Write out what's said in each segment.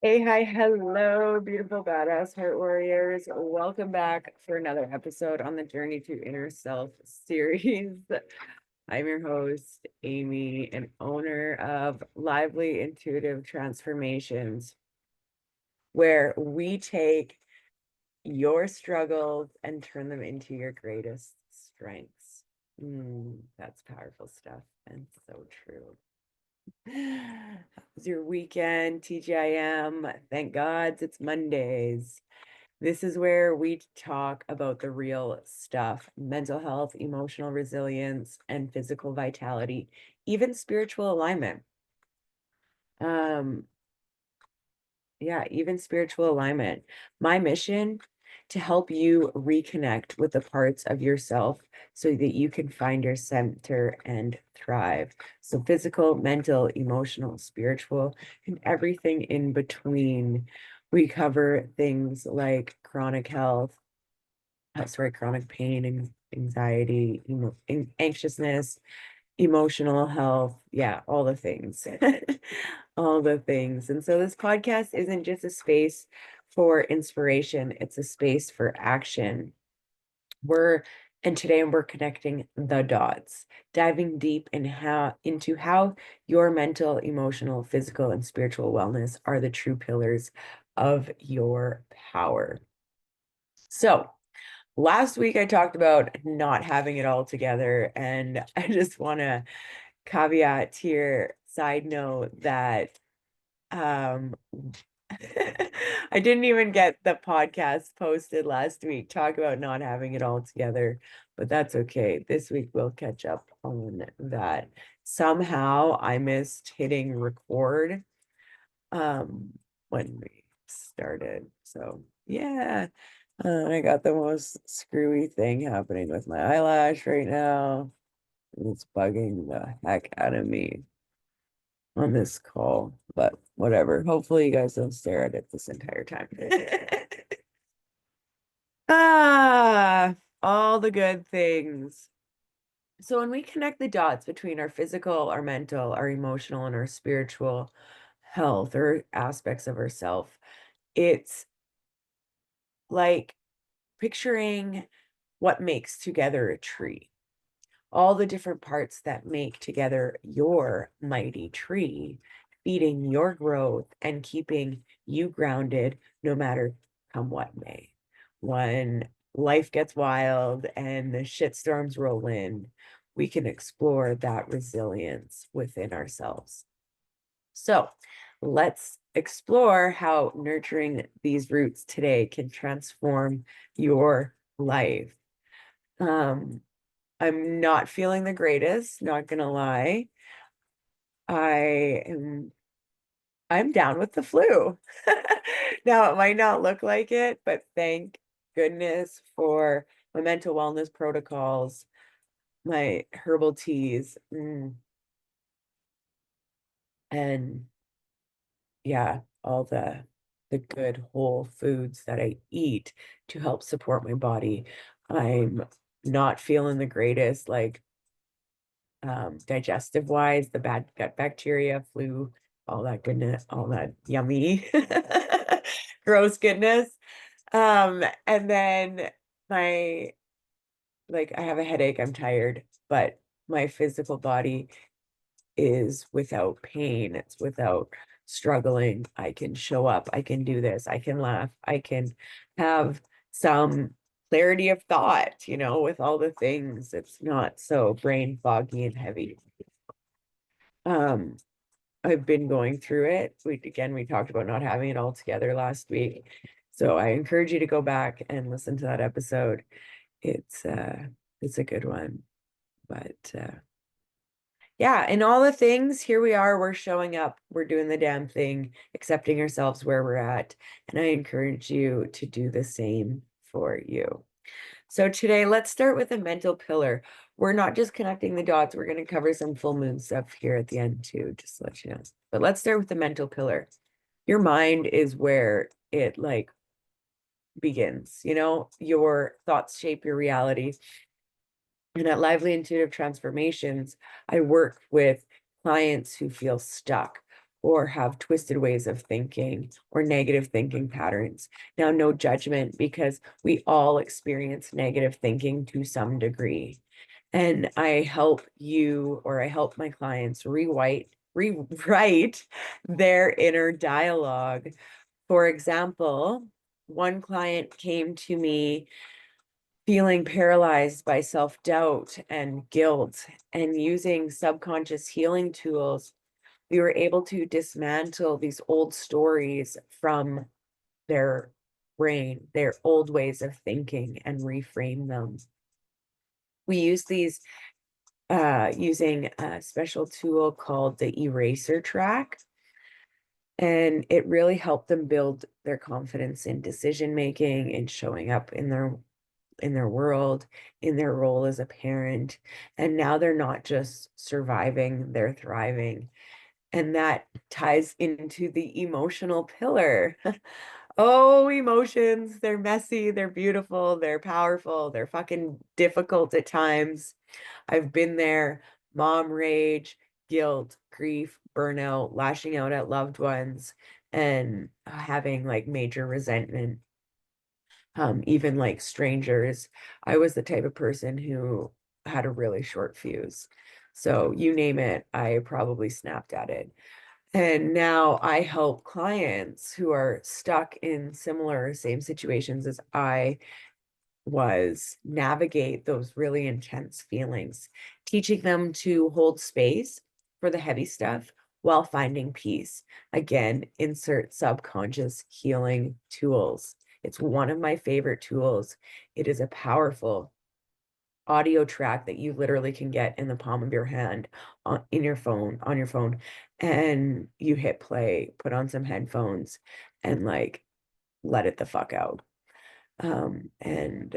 Hey, hi, hello, beautiful badass heart warriors. Welcome back for another episode on the Journey to Inner Self series. I'm your host, Amy, and owner of Lively Intuitive Transformations, where we take your struggles and turn them into your greatest strengths. That's powerful stuff and so true. How's your weekend, TGIM? Thank God it's Mondays. This is where we talk about the real stuff: mental health, emotional resilience, and physical vitality, even spiritual alignment. Um, yeah, even spiritual alignment. My mission to help you reconnect with the parts of yourself so that you can find your center and thrive. So physical, mental, emotional, spiritual, and everything in between. We cover things like chronic health, chronic pain and anxiety, anxiousness, emotional health. Yeah, all the things. All the things. And so this podcast isn't just a space for inspiration, it's a space for action. And today we're connecting the dots, diving deep into how your mental, emotional, physical, and spiritual wellness are the true pillars of your power. So, last week I talked about not having it all together, and I just want to caveat here, side note, that um I didn't even get the podcast posted last week, talk about not having it all together, but that's okay. This week we'll catch up on that. Somehow I missed hitting record when we started. So yeah. I got the most screwy thing happening with my eyelash right now. It's bugging the heck out of me on this call, but whatever. Hopefully you guys don't stare at it this entire time. Ah, all the good things. So when we connect the dots between our physical, our mental, our emotional, and our spiritual health or aspects of ourself, it's like picturing what makes together a tree. All the different parts that make together your mighty tree, feeding your growth and keeping you grounded no matter come what may. When life gets wild and the shitstorms roll in, we can explore that resilience within ourselves. So let's explore how nurturing these roots today can transform your life. Um, I'm not feeling the greatest, not gonna lie. I am I'm down with the flu. Now it might not look like it, but thank goodness for my mental wellness protocols, my herbal teas, and yeah, all the good whole foods that I eat to help support my body. I'm not feeling the greatest, like digestive wise, the bad gut bacteria, flu, all that goodness, all that yummy, gross goodness. And then my, like, I have a headache, I'm tired, but my physical body is without pain, it's without struggling. I can show up, I can do this, I can laugh, I can have some clarity of thought, with all the things. It's not so brain foggy and heavy. Um, I've been going through it. We talked about not having it all together last week. So I encourage you to go back and listen to that episode. It's a good one. But yeah, and all the things, here we are, we're showing up, we're doing the damn thing, accepting ourselves where we're at. And I encourage you to do the same for you. So today, let's start with a mental pillar. We're not just connecting the dots. We're going to cover some full moon stuff here at the end too, just to let you know. But let's start with the mental pillar. Your mind is where it like begins, your thoughts shape your reality. And at Lively Intuitive Transformations, I work with clients who feel stuck or have twisted ways of thinking or negative thinking patterns. Now, no judgment, because we all experience negative thinking to some degree. And I help you, or I help my clients rewrite their inner dialogue. For example, one client came to me feeling paralyzed by self-doubt and guilt, and using subconscious healing tools, we were able to dismantle these old stories from their brain, their old ways of thinking, and reframe them. We use these using a special tool called the eraser track, and it really helped them build their confidence in decision making and showing up in their world, in their role as a parent. And now they're not just surviving, they're thriving. And that ties into the emotional pillar. Oh, emotions, they're messy, they're beautiful, they're powerful, they're fucking difficult at times. I've been there. Mom rage, guilt, grief, burnout, lashing out at loved ones, and having like major resentment, even like strangers. I was the type of person who had a really short fuse. So you name it, I probably snapped at it. And now I help clients who are stuck in similar same situations as I was navigate those really intense feelings, teaching them to hold space for the heavy stuff while finding peace. Again, insert subconscious healing tools. It's one of my favorite tools. It is a powerful audio track that you literally can get in the palm of your hand in your phone, on your phone, and you hit play, put on some headphones, and like let it the fuck out. And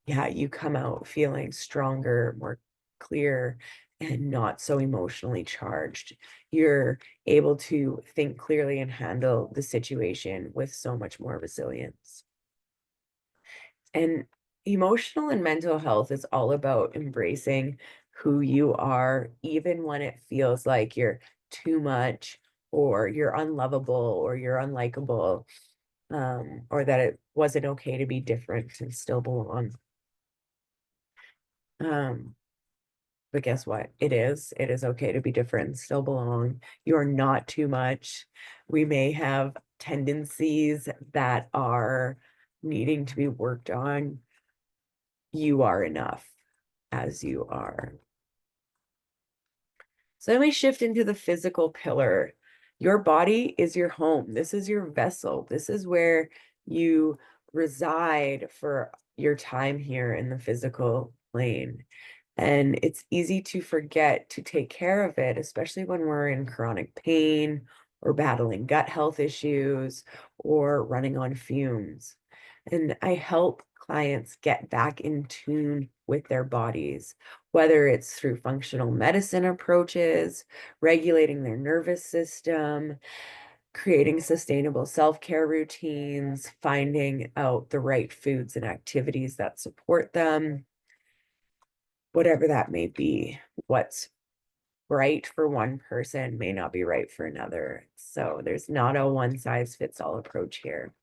yeah, you come out feeling stronger, more clear, and not so emotionally charged. You're able to think clearly and handle the situation with so much more resilience. And emotional and mental health is all about embracing who you are, even when it feels like you're too much, or you're unlovable, or you're unlikable, or that it wasn't okay to be different and still belong. Um, but guess what? It is. It is okay to be different and still belong. You are not too much. We may have tendencies that are needing to be worked on. You are enough as you are. So then we shift into the physical pillar. Your body is your home. This is your vessel. This is where you reside for your time here in the physical plane. And it's easy to forget to take care of it, especially when we're in chronic pain or battling gut health issues or running on fumes. And I help clients get back in tune with their bodies, whether it's through functional medicine approaches, regulating their nervous system, creating sustainable self-care routines, finding out the right foods and activities that support them, whatever that may be. What's right for one person may not be right for another. So there's not a one size fits all approach here.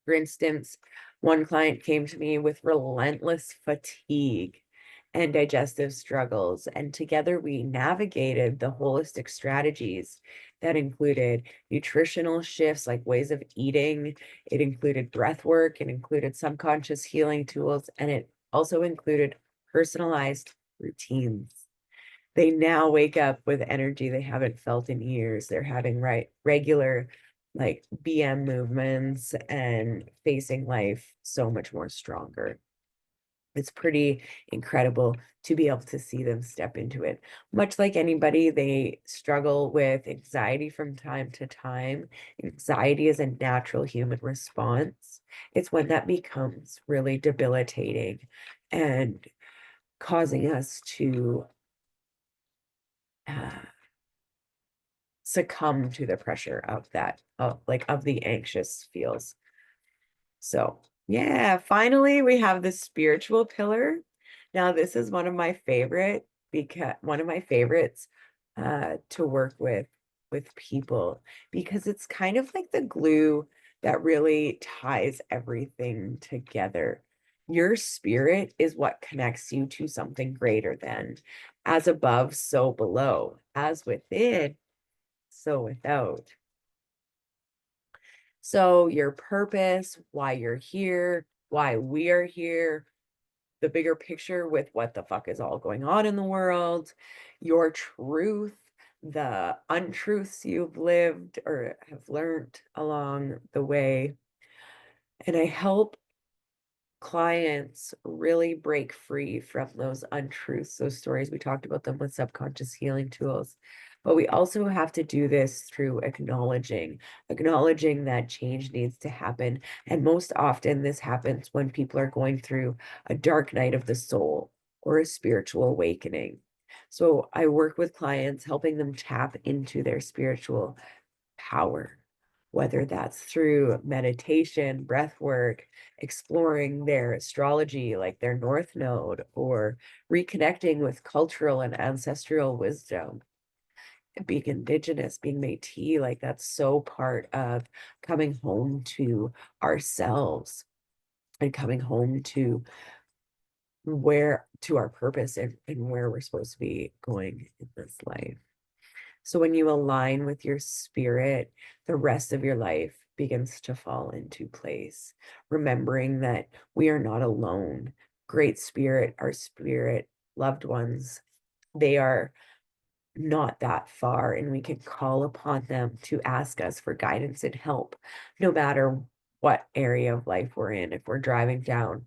For instance, one client came to me with relentless fatigue and digestive struggles, and together we navigated the holistic strategies that included nutritional shifts, like ways of eating. It included breath work, it included subconscious healing tools, and it also included personalized routines. They now wake up with energy they haven't felt in years. They're having regular like BM movements and facing life so much more stronger. It's pretty incredible to be able to see them step into it. Much like anybody, they struggle with anxiety from time to time. Anxiety is a natural human response. It's when that becomes really debilitating and causing us to uh, succumb to the pressure of that, of the anxious feels. So yeah, finally we have the spiritual pillar. Now this is one of my favorites to work with. with people because it's kind of like the glue that really ties everything together. Your spirit is what connects you to something greater than, as above, so below, as within, so without. So your purpose, why you're here, why we are here, the bigger picture with what the fuck is all going on in the world, your truth, the untruths you've lived or have learned along the way. And I help clients really break free from those untruths, those stories. We talked about them with subconscious healing tools. But we also have to do this through acknowledging that change needs to happen. And most often, this happens when people are going through a dark night of the soul or a spiritual awakening. So I work with clients, helping them tap into their spiritual power, whether that's through meditation, breath work, exploring their astrology, like their North Node, or reconnecting with cultural and ancestral wisdom. Being Indigenous, being Métis, like that's so part of coming home to ourselves and coming home to our purpose and where we're supposed to be going in this life. So when you align with your spirit, the rest of your life begins to fall into place, remembering that we are not alone. Great spirit, our spirit, loved ones, they are not that far, and we can call upon them to ask us for guidance and help, no matter what area of life we're in. If we're driving down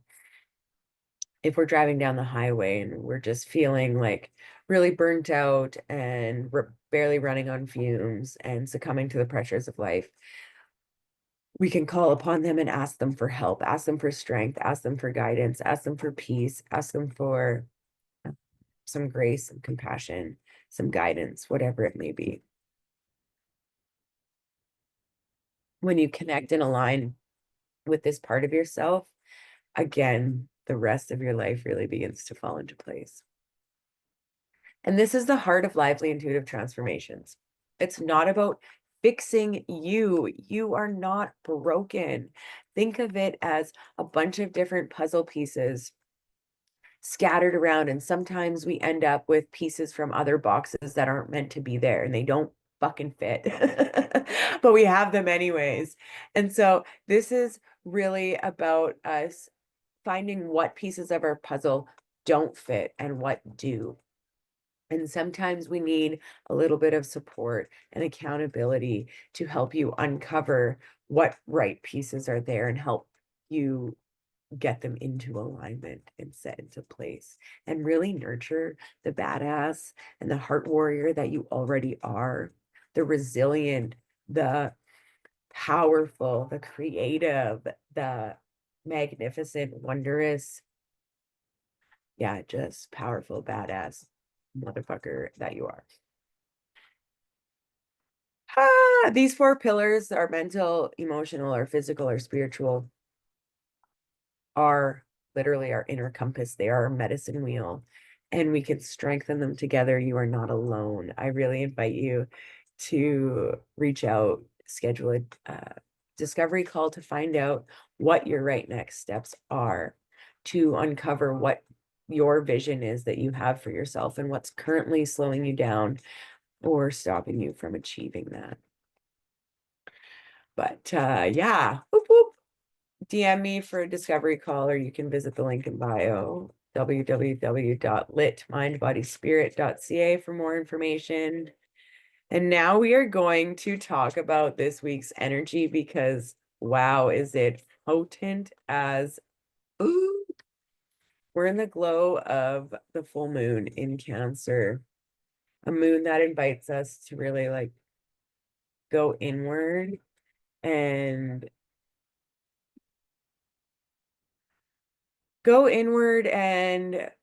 the highway and we're just feeling like really burnt out and we're barely running on fumes and succumbing to the pressures of life, we can call upon them and ask them for help, ask them for strength, ask them for guidance, ask them for peace, ask them for some grace, some compassion, some guidance, whatever it may be. When you connect and align with this part of yourself, again, the rest of your life really begins to fall into place. And this is the heart of lively intuitive transformations. It's not about fixing you. You are not broken. Think of it as a bunch of different puzzle pieces scattered around. And sometimes we end up with pieces from other boxes that aren't meant to be there and they don't fucking fit, but we have them anyways. And so this is really about us finding what pieces of our puzzle don't fit and what do. And sometimes we need a little bit of support and accountability to help you uncover what right pieces are there and help you get them into alignment and set into place and really nurture the badass and the heart warrior that you already are, the resilient, the powerful, the creative, the magnificent, wondrous, yeah, just powerful, badass motherfucker that you are. These four pillars are mental, emotional, or physical, or spiritual, are literally our inner compass. They are our medicine wheel, and we can strengthen them together. You are not alone. I really invite you to reach out, schedule a discovery call to find out what your right next steps are, to uncover what your vision is that you have for yourself and what's currently slowing you down or stopping you from achieving that. But yeah, whoop, whoop. DM me for a discovery call, or you can visit the link in bio, www.litmindbodyspirit.ca, for more information. And now we are going to talk about this week's energy because, wow, is it potent as, ooh, we're in the glow of the full moon in Cancer, a moon that invites us to really like go inward and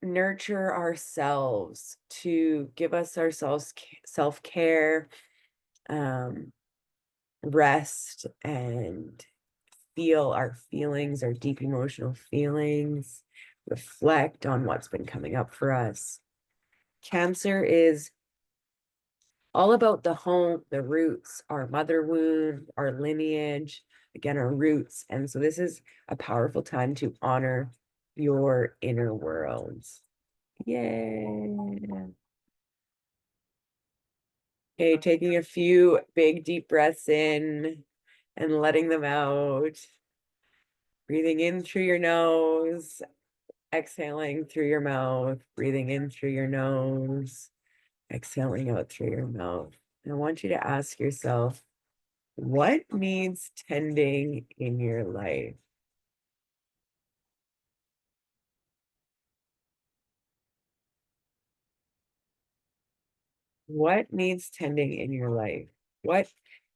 nurture ourselves, to give us ourselves self-care, um, rest, and feel our feelings, our deep emotional feelings, reflect on what's been coming up for us. Cancer is all about the home, the roots, our mother wound, our lineage, again, our roots. And so this is a powerful time to honor your inner worlds. Yay. Okay, taking a few big deep breaths in and letting them out. Breathing in through your nose, exhaling through your mouth, breathing in through your nose, exhaling out through your mouth. And I want you to ask yourself, what needs tending in your life? What needs tending in your life? What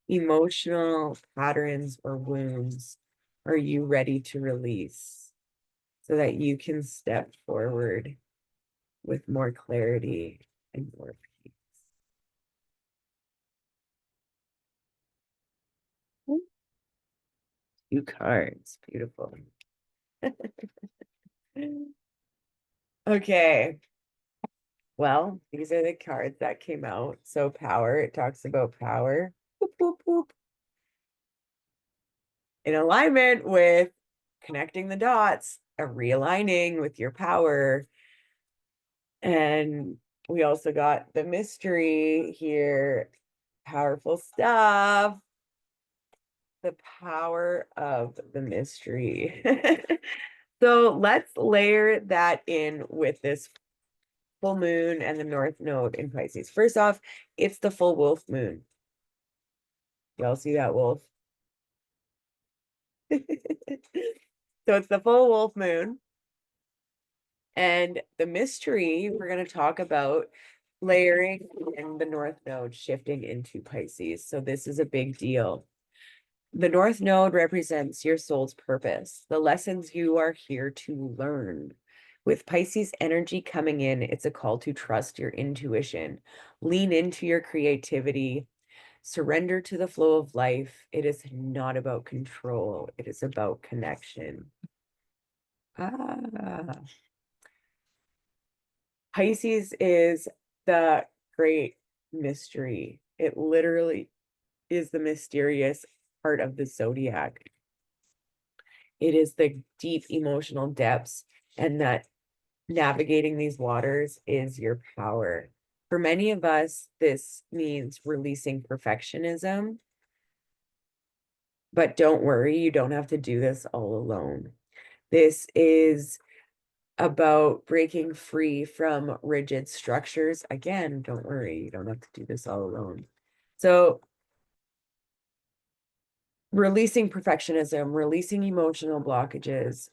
emotional patterns or wounds are you ready to release so that you can step forward with more clarity and more peace? 2 cards. Beautiful. Okay. Well, these are the cards that came out. So power, it talks about power. Boop, boop, boop. In alignment with connecting the dots, realigning with your power. And we also got the mystery here. Powerful stuff. The power of the mystery. So let's layer that in with this full moon and the North Node in Pisces. First off, it's the full wolf moon. Y'all see that wolf? So it's the full wolf moon. And the mystery we're going to talk about layering in the North Node shifting into Pisces. So this is a big deal. The North Node represents your soul's purpose, the lessons you are here to learn. With Pisces energy coming in, it's a call to trust your intuition, lean into your creativity, surrender to the flow of life. It is not about control, it is about connection. Ah, Pisces is the great mystery. It literally is the mysterious part of the zodiac. It is the deep emotional depths, and that navigating these waters is your power. For many of us, this means releasing perfectionism, but don't worry, you don't have to do this all alone. This is about breaking free from rigid structures. Again, don't worry, you don't have to do this all alone. So, releasing perfectionism, releasing emotional blockages,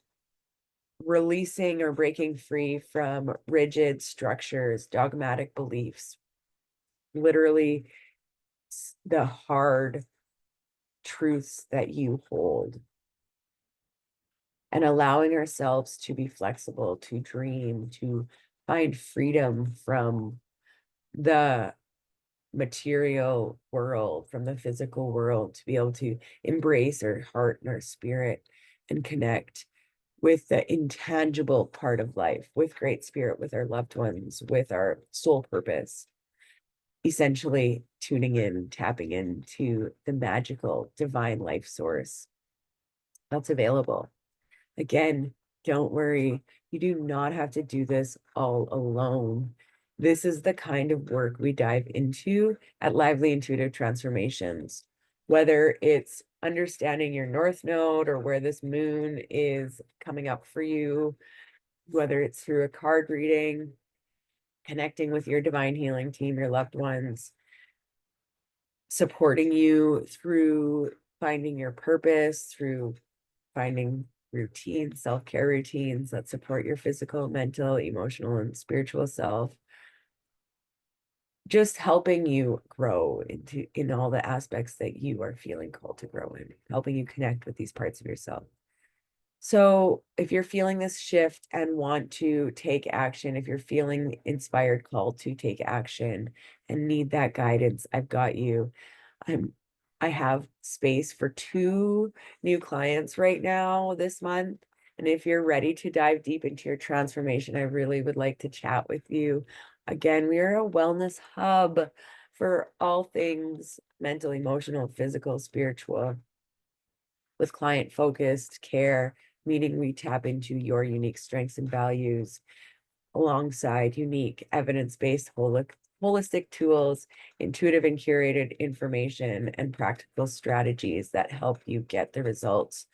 releasing or breaking free from rigid structures, dogmatic beliefs, literally the hard truths that you hold, and allowing ourselves to be flexible, to dream, to find freedom from the material world, from the physical world, to be able to embrace our heart and our spirit and connect with the intangible part of life, with great spirit, with our loved ones, with our soul purpose, essentially tuning in, tapping into the magical divine life source that's available. Again, don't worry, you do not have to do this all alone. This is the kind of work we dive into at Lively Intuitive Transformations, whether it's understanding your North Node or where this moon is coming up for you, whether it's through a card reading, connecting with your divine healing team, your loved ones, supporting you through finding your purpose, through finding routines, self-care routines that support your physical, mental, emotional, and spiritual self. Just helping you grow in all the aspects that you are feeling called to grow in, helping you connect with these parts of yourself. So if you're feeling this shift and want to take action, if you're feeling inspired, called to take action and need that guidance, I've got you. I'm I have space for 2 new clients right now this month. And if you're ready to dive deep into your transformation, I really would like to chat with you. Again, we are a wellness hub for all things mental, emotional, physical, spiritual, with client focused care, meaning we tap into your unique strengths and values alongside unique evidence-based holistic tools, intuitive and curated information, and practical strategies that help you get the results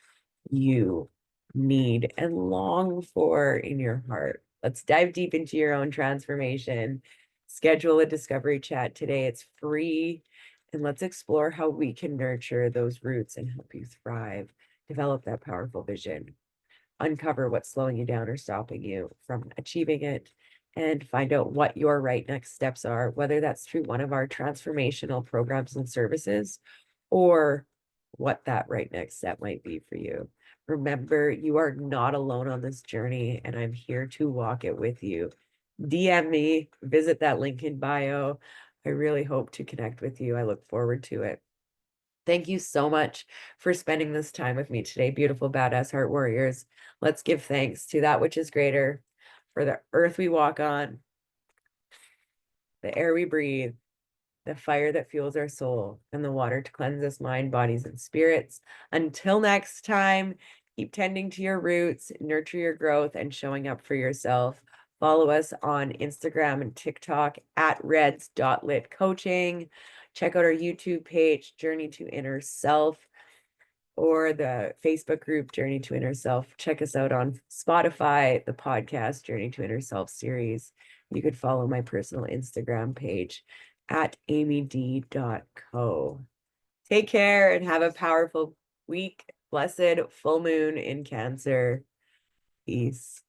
you need and long for in your heart. Let's dive deep into your own transformation. Schedule a discovery chat today. It's free. And let's explore how we can nurture those roots and help you thrive. Develop that powerful vision. Uncover what's slowing you down or stopping you from achieving it, and find out what your right next steps are, whether that's through one of our transformational programs and services or what that right next step might be for you. Remember, you are not alone on this journey, and I'm here to walk it with you. DM me, visit that link in bio. I really hope to connect with you. I look forward to it. Thank you so much for spending this time with me today, beautiful badass heart warriors. Let's give thanks to that which is greater, for the earth we walk on, the air we breathe, the fire that fuels our soul, and the water to cleanse us mind, bodies, and spirits. Until next time, keep tending to your roots, nurture your growth, and showing up for yourself. Follow us on Instagram and TikTok at reds.lit coaching. Check out our YouTube page, Journey to Inner Self, or the Facebook group, Journey to Inner Self. Check us out on Spotify, the podcast, Journey to Inner Self series. You could follow my personal Instagram page at amyd.co. Take care and have a powerful week. Blessed full moon in Cancer. Peace.